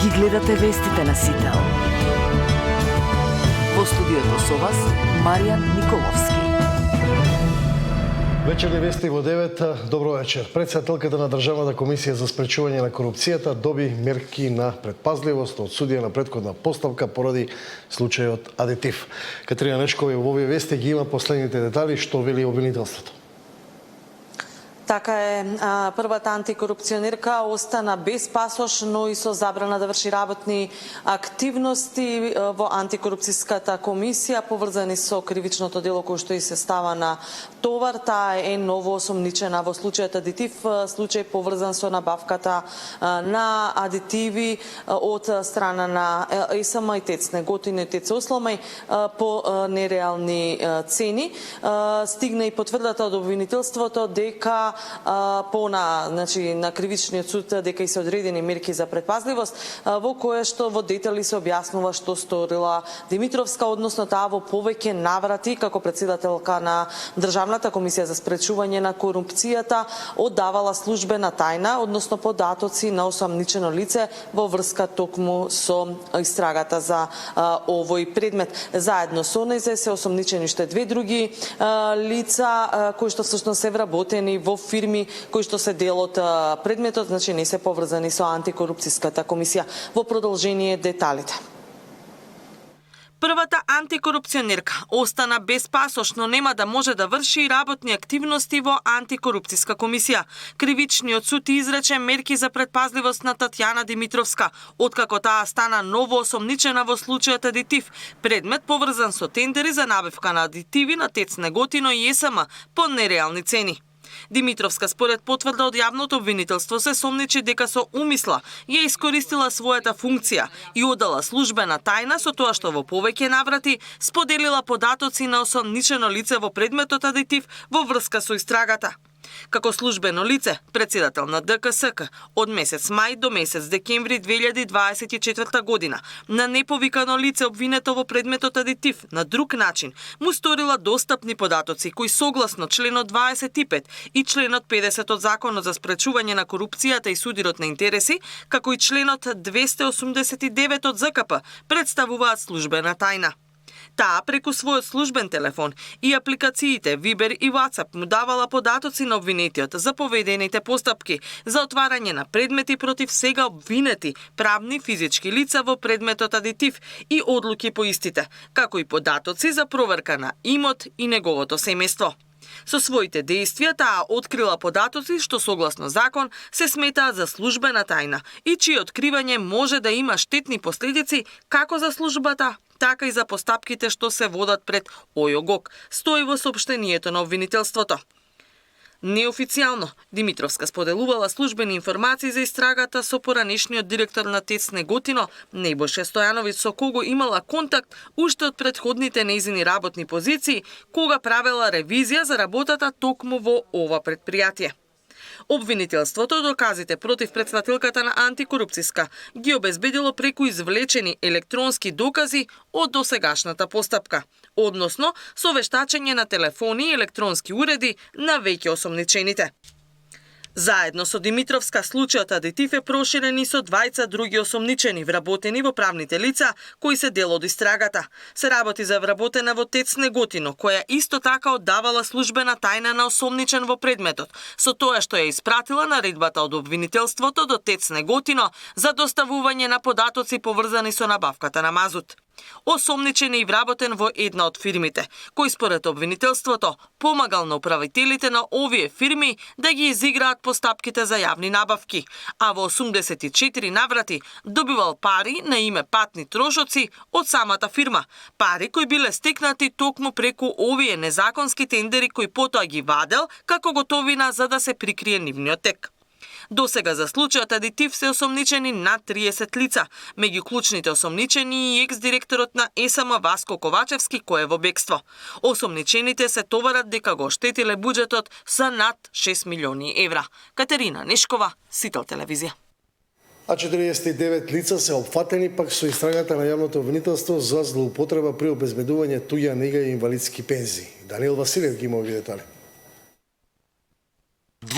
Ги гледате вестите на Сител. Во студиото со вас Маријан Николовски. Вечерни вести во 9. Добро вечер. Претседателката на Државната комисија за спречување на корупцијата доби мерки на предпазливост од судија на претходна поставка поради случајот Адитив. Катерина Нешкова во овие вести ги има последните детали што вели обвинителството. Така е, првата антикорупционерка остана без пасош, но и со забрана да врши работни активности во антикорупцијската комисија, поврзани со кривичното дело кој што и се става на товар. Таа е ново осомничена во случајот Адитив, случај поврзан со набавката на адитиви од страна на ЕСМ и ТЕЦ Неготино и ТЕЦ Осломај по нереални цени. Стигна и потврдата од обвинителството дека на кривичниот суд дека и се одредени мерки за предпазливост, во кое што во детали се објаснува што сторила Димитровска, односно таа во повеќе наврати како претседателка на Државната комисија за спречување на корупцијата оддавала службена тајна, односно податоци на осомничено лице во врска токму со истрагата за овој предмет. Заедно со нејзе се осомничени уште две други лица кои што всушност се вработени во фирми кои што се дел од предметот, значи не се поврзани со антикорупцијската комисија. Во продолжение деталите. Првата антикорупционерка остана без пасош, но нема да може да врши работни активности во антикорупцијска комисија. Кривичниот суд изрече мерки за предпазливост на Татјана Димитровска, откако таа стана ново осомничена во случајот Адитив, предмет поврзан со тендери за набавка на адитиви на ТЕЦ Неготино и ЕСМ по нереални цени. Димитровска според потврда од јавното обвинителство се сомничи дека со умисла ја искористила својата функција и оддала службена тајна со тоа што во повеќе наврати споделила податоци на осомничено лице во предметот Адитив во врска со истрагата. Како службено лице, претседател на ДКСК, од месец мај до месец декември 2024 година, на неповикано лице обвинето во предметот Адитив на друг начин, му сторила достапни податоци кои согласно членот 25 и членот 50 од Законот за спречување на корупцијата и судирот на интереси, како и членот 289 од ЗКП, представуваат службена тајна. Таа преку својот службен телефон и апликациите Viber и WhatsApp му давала податоци на обвинетиот за поведените постапки за отварање на предмети против сега обвинети правни физички лица во предметот Адитив и одлуки по истите, како и податоци за проверка на имот и неговото семејство. Со своите действија таа открила податоци што согласно закон се сметаат за службена тајна и чие откривање може да има штетни последици како за службата, така и за постапките што се водат пред ОЈОГОК, стои во соопштението на обвинителството. Неофицијално, Димитровска споделувала службени информации за истрагата со поранешниот директор на ТЕЦ Неготино, Нејбоше Стојановиќ, со кого имала контакт уште од предходните нејзини работни позиции, кога правела ревизија за работата токму во ова предпријатие. Обвинителството доказите против претседателката на антикорупцијска ги обезбедило преку извлечени електронски докази од досегашната постапка, односно со вештачење на телефони и електронски уреди на веќе осомничените. Заедно со Димитровска, случајот Адитив е проширен и со двајца други осомничени вработени во правните лица кои се дел од истрагата. Се работи за вработена во ТЕЦ Неготино, која исто така оддавала службена тајна на осомничен во предметот, со тоа што ја испратила наредбата од обвинителството до ТЕЦ Неготино за доставување на податоци поврзани со набавката на мазут. Осомничен е и вработен во една од фирмите, кој според обвинителството помагал на управителите на овие фирми да ги изиграат постапките за јавни набавки, а во 84 наврати добивал пари на име патни трошоци од самата фирма, пари кои биле стекнати токму преку овие незаконски тендери кои потоа ги вадел како готовина за да се прикрие нивниот тек. Досега за случајот Адитив се осомничени над 30 лица, меѓу клучните осомничени и екс-директорот на ЕСМ Васко Ковачевски кој е во бегство. Осомничените се товарат дека го штетиле буџетот за над 6 милиони евра. Катерина Нешкова, Сител телевизија. А 49 лица се опфатени пак со истрагата на јавното обвинителство за злоупотреба при обезбедување туѓа нега и инвалидски пензии. Даниел Василев ги има овие детали.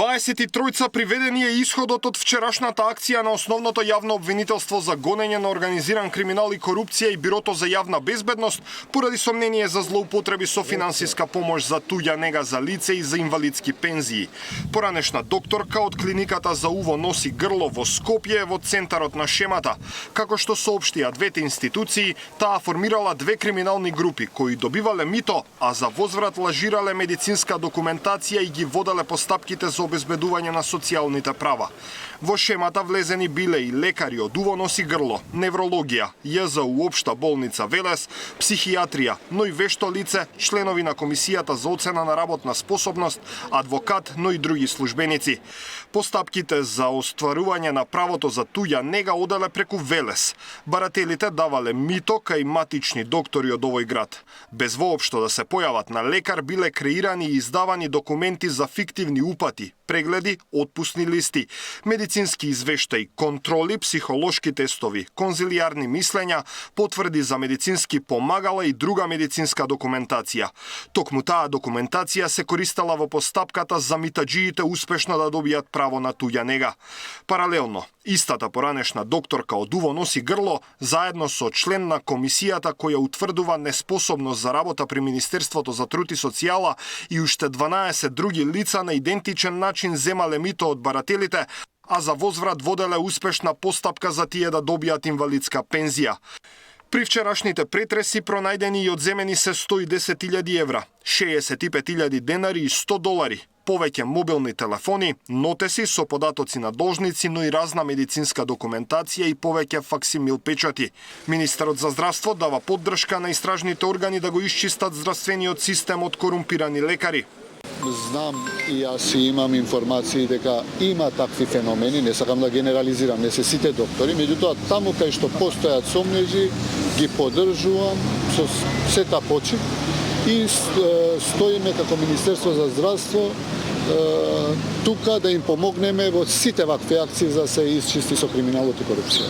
23 приведени е исходот од вчерашната акција на Основното јавно обвинителство за гонење на организиран криминал и корупција и Бирото за јавна безбедност поради сомнение за злоупотреби со финансиска помош за туѓа нега за лице и за инвалидски пензии. Поранешна докторка од клиниката за уво носи грло во Скопје во центарот на шемата. Како што соопштија двете институции, таа формирала две криминални групи кои добивале мито, а за возврат лажирале медицинска документација и ги воделе постапките за обезбедување на социјалните права. Во шемата влезени биле и лекари од уво носи грло, неврологија, ЈЗУ општа болница Велес, психијатрија, но и вешто лице, членови на Комисијата за оцена на работна способност, адвокат, но и други службеници. Постапките за остварување на правото за туѓа нега оделе преку Велес. Барателите давале мито кај матични доктори од овој град. Без воопшто да се појават на лекар, биле креирани и издавани документи за фиктивни упати, прегледи, отпусни листи, медицински извештаи, контроли, психолошки тестови, конзилијарни мислења, потврди за медицински помагала и друга медицинска документација. Токму таа документација се користела во постапката за митаџиите успешно да добијат право на туѓа нега. Паралелно, истата поранешна докторка од уво носи грло, заедно со член на комисијата која утврдува неспособност за работа при Министерството за труд и социјала и уште 12 други лица на идентичен начин земале мито од барателите, а за возврат воделе успешна постапка за тие да добијат инвалидска пензија. При вчерашните претреси пронајдени и одземени се 110.000 евра, 65.000 денари и $100, повеќе мобилни телефони, нотеси со податоци на должници, но и разна медицинска документација и повеќе факсимил печати. Министерот за здравство дава поддршка на истражните органи да го исчистат здравствениот систем од корумпирани лекари. Знам и јас имам информации дека има такви феномени, не сакам да генерализирам, не се сите доктори, меѓутоа таму кај што постојат сомнежи, ги поддржувам со сета почит и стоиме како Министерство за здравство тука да им помогнеме во сите вакви акции за да се исчисти со криминалот и корупција.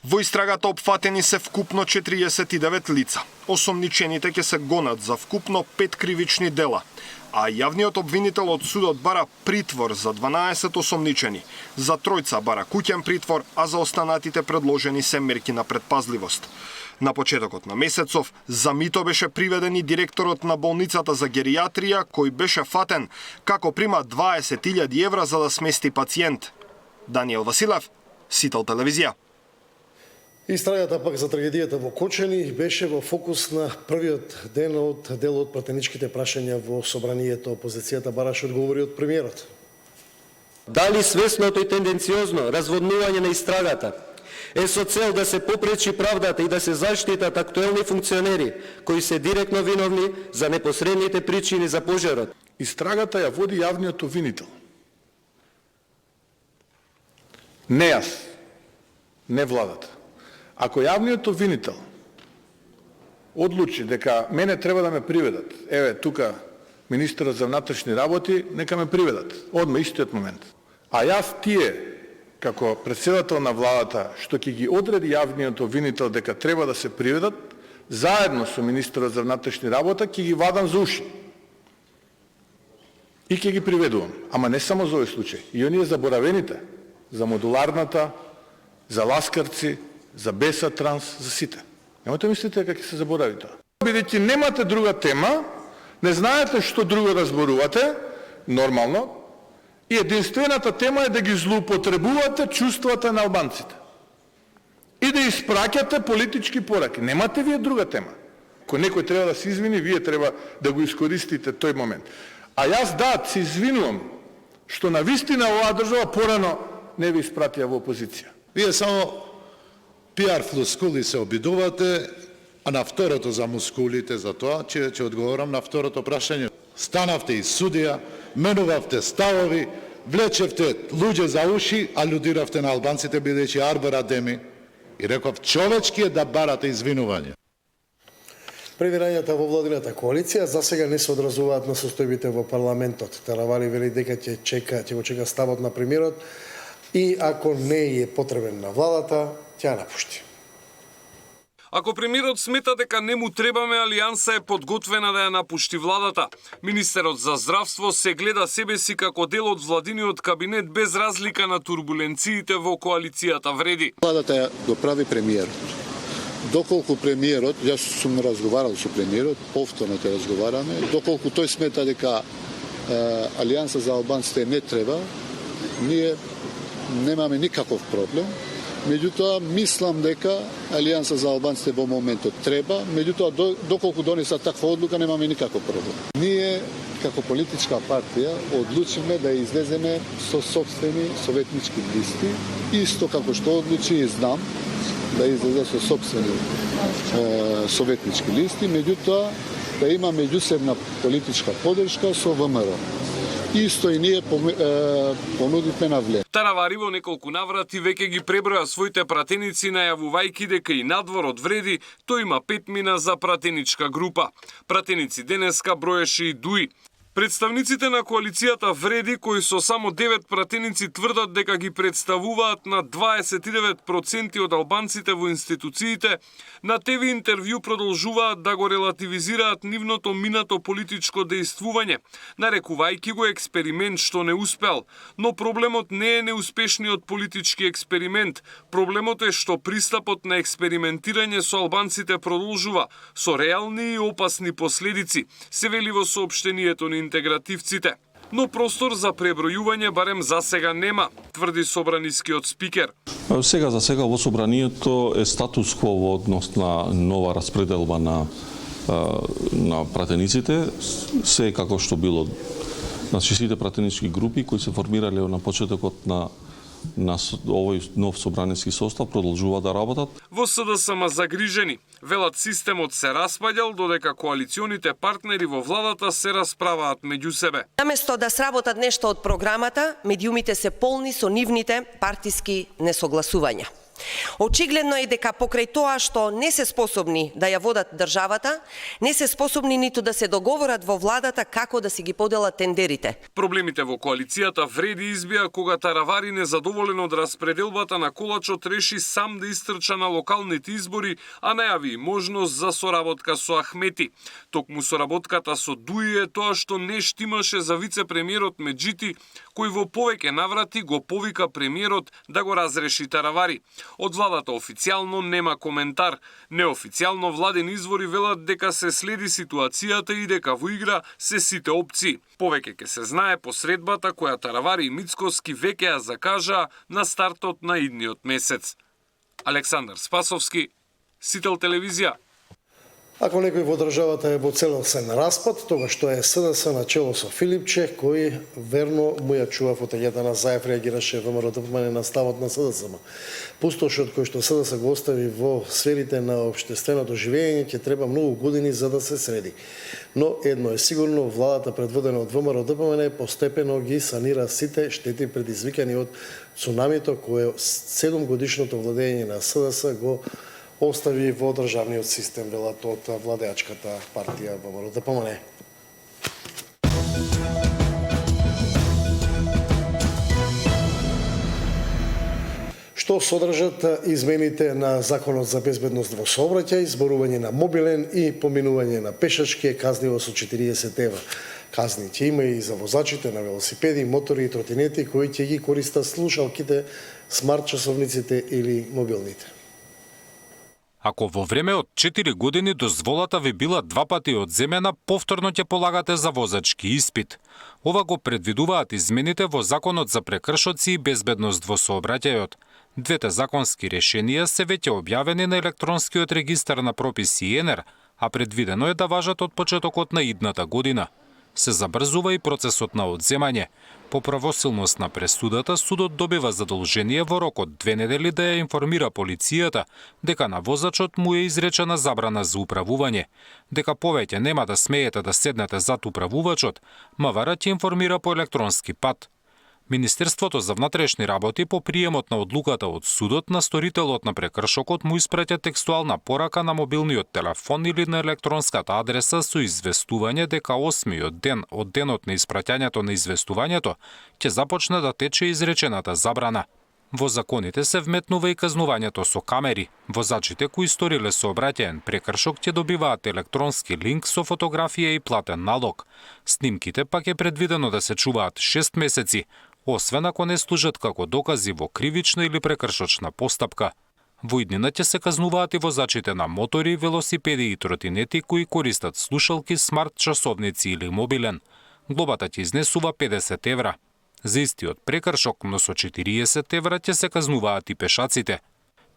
Во истрагата опфатени се вкупно 49 лица. Осомничените ќе се гонат за вкупно 5 кривични дела, а јавниот обвинител од судот бара притвор за 12 осомничени. За тројца бара куќен притвор, а за останатите предложени се мерки на предпазливост. На почетокот на месецов, за мито беше приведен и директорот на болницата за геријатрија, кој беше фатен како прима 20.000 евра за да смести пациент. Даниел Василев, Сител телевизија. Истрагата пак за трагедијата во Кочани беше во фокус на првиот ден од делот пратеничките прашања во собранието. Опозицијата бараше одговори од премиерот. Дали свесното и тенденциозно разводнување на истрагата е со цел да се попречи правдата и да се заштитат актуелни функционери кои се директно виновни за непосредните причини за пожарот? Истрагата ја води јавниот обвинител. Не јас, не владата. Ако јавниот обвинител одлучи дека мене треба да ме приведат, еве тука министерот за внатрешни работи, нека ме приведат, одма истиот момент. А јас тие, како председател на владата, што ќе ги одреди јавниот обвинител дека треба да се приведат, заедно со министерот за внатрешни работи, ќе ги вадам за уши. И ќе ги приведувам. Ама не само за овој случај. И оние заборавените, за модуларната, за ласкарци, за Беса Транс, за сите. Немате мислите како ќе се заборави тоа. Бидејќи немате друга тема, не знаете што друго да зборувате, нормално, и единствената тема е да ги злоупотребувате чувствата на албанците. И да испраќате политички пораки. Немате вие друга тема. Ако некој треба да се извини, вие треба да го искористите тој момент. А јас се извинувам што на вистина оваа држава порано не ви испратија во опозиција. Вие само пиар флускули се обидувате, а на второто за мускулите за тоа, ќе одговорам на второто прашање. Станавте и судија, менувавте ставови, влечевте луѓе за уши, алудиравте на албанците бидејќи Арбор Адеми и реков човечки е да барате извинување. Превирањата во владината коалиција за сега не се одразуваат на состојбите во парламентот. Таравали вели дека ќе го чека ставот на премиерот и ако не е потребен на владата, ќе ја напушти. Ако премиерот смета дека не му требаме алијанса, е подготвена да ја напушти владата. Министерот за здравство се гледа себе си како дел од владиниот кабинет без разлика на турбуленциите во коалицијата вреди. Владата ја го прави премиерот. Доколку премиерот, јас сум разговарал со премиерот, повторно те разговараме, доколку тој смета дека алијанса за албанците не треба, ние немаме никаков проблем. Меѓутоа, мислам дека алијанса за албанците во моментот треба, меѓутоа, доколку донесат таква одлука, немаме никаков проблем. Ние, како политичка партија, одлучиме да излеземе со сопствени советнички листи, исто како што одлучи и знам да излезе со сопствени советнички листи, меѓутоа, да има меѓусебна политичка поддршка со ВМРО. Исто и ние понудивме на влез. Таравари во неколку наврати веќе ги преброја своите пратеници, најавувајќи дека и надвор од вреди тој има 5 мина за пратеничка група. Пратеници денеска броеше и Дуи. Представниците на коалицијата Вреди, кои со само 9 пратеници тврдат дека ги представуваат на 29% од албанците во институциите, на ТВ интервју продолжуваат да го релативизираат нивното минато политичко дејствување, нарекувајќи го експеримент што не успел. Но проблемот не е неуспешниот политички експеримент. Проблемот е што пристапот на експериментирање со албанците продолжува, со реални и опасни последици, се вели во соопштението на интегративците. Но простор за пребројување барем за сега нема, тврди собранискиот спикер. Сега за сега во собранието е статус кво во однос на нова распределба на пратениците, се како што било. Значи сите пратенички групи кои се формирале на почетокот на овој нов собраниски состав продолжува да работат. Во СДСМ загрижени, велат системот се распаѓал додека коалиционите партнери во владата се расправаат меѓу себе. Наместо да сработат нешто од програмата, медиумите се полни со нивните партиски несогласувања. Очигледно е дека покрај тоа што не се способни да ја водат државата, не се способни ниту да се договорат во владата како да си ги поделат тендерите. Проблемите во коалицијата Вреди избија кога Таравари, незадоволен од распределбата на колачот, реши сам да истрча на локалните избори, а најави и можност за соработка со Ахмети. Токму соработката со Дуи е тоа што не штимаше за вице-премиерот Меджити, кој во повеќе наврати го повика премиерот да го разреши Таравари. Од владата официјално нема коментар. Неофицијално владени извори велат дека се следи ситуацијата и дека во игра се сите опции. Повеќе ќе се знае по средбата која Таравари и Мицкоски веќе ја закажа на стартот на идниот месец. Александар Спасовски, Сител телевизија. Ако некој во државата е во целосен распад, тогаш што е СДС на чело со Филипче, кој верно му ја чува фотељата на Заев, реагираше ВМРО ДПМН на ставот на СДСМ. Пустошот кој што СДС го остави во сферите на општественото живење ќе треба многу години за да се среди. Но едно е сигурно, владата предводена од ВМРО ДПМН постепено ги санира сите штети предизвикани од цунамито кое 7 годишното владење на СДС го остави во државниот систем, велат од владеачката партија ВМРО ДПМН. Што содржат измените на Законот за безбедност во сообраќај, зборување на мобилен и поминување на пешачки е казниво со 40 евра. Казни ќе има и за возачите на велосипеди, мотори и тротинети кои ќе ги користат слушалките, смарт часовниците или мобилните. Ако во време од 4 години дозволата ви била 2 пати одземена, повторно ќе полагате за возачки испит. Ова го предвидуваат измените во Законот за прекршоци и безбедност во сообраќајот. Двете законски решенија се веќе објавени на електронскиот регистар на прописи ЕНЕР, а предвидено е да важат од почетокот на идната година. Се забрзува и процесот на одземање. По правосилност на пресудата, судот добива задолжение во рок од 2 недели да ја информира полицијата дека на возачот му е изречена забрана за управување, дека повеќе нема да смеете да седнете зад управувачот, МВР ќе информира по електронски пат. Министерството за внатрешни работи по приемот на одлуката од судот на сторителот на прекршокот му испраќа текстуална порака на мобилниот телефон или на електронската адреса со известување дека 8-миот ден од денот на испраќањето на известувањето ќе започне да тече изречената забрана. Во законите се вметнува и казнувањето со камери. Возачите кои сториле сообраќаен прекршок ќе добиваат електронски линк со фотографија и платен налог. Снимките пак е предвидено да се чуваат 6 месеци, освен ако не служат како докази во кривична или прекршочна постапка. Во иднина ќе се казнуваат и возачите на мотори, велосипеди и тротинети кои користат слушалки, смарт часовници или мобилен. Глобата ќе изнесува 50 евра. За истиот прекршок, но со 40 евра ќе се казнуваат и пешаците.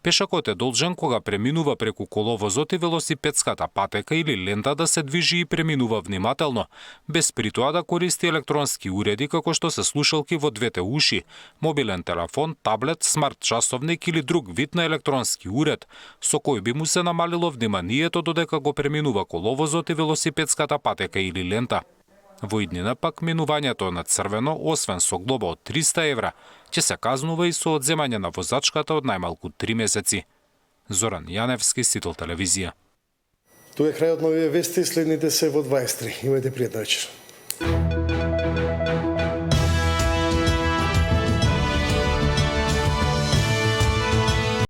Пешакот е должен кога преминува преку коловозот и велосипедската патека или лента да се движи и преминува внимателно, без при тоа да користи електронски уреди како што се слушалки во двете уши, мобилен телефон, таблет, смарт часовник или друг вид на електронски уред, со кој би му се намалило вниманието додека го преминува коловозот и велосипедската патека или лента. Во иднина пак минувањето на црвено, освен со глоба од 300 евра, ќе се казнува и со одземање на возачката од најмалку 3 месеци. Зоран Јаневски, Сител телевизија. Тоа е крајот на овие вести, следните се во 23. Имајте пријатна вечер.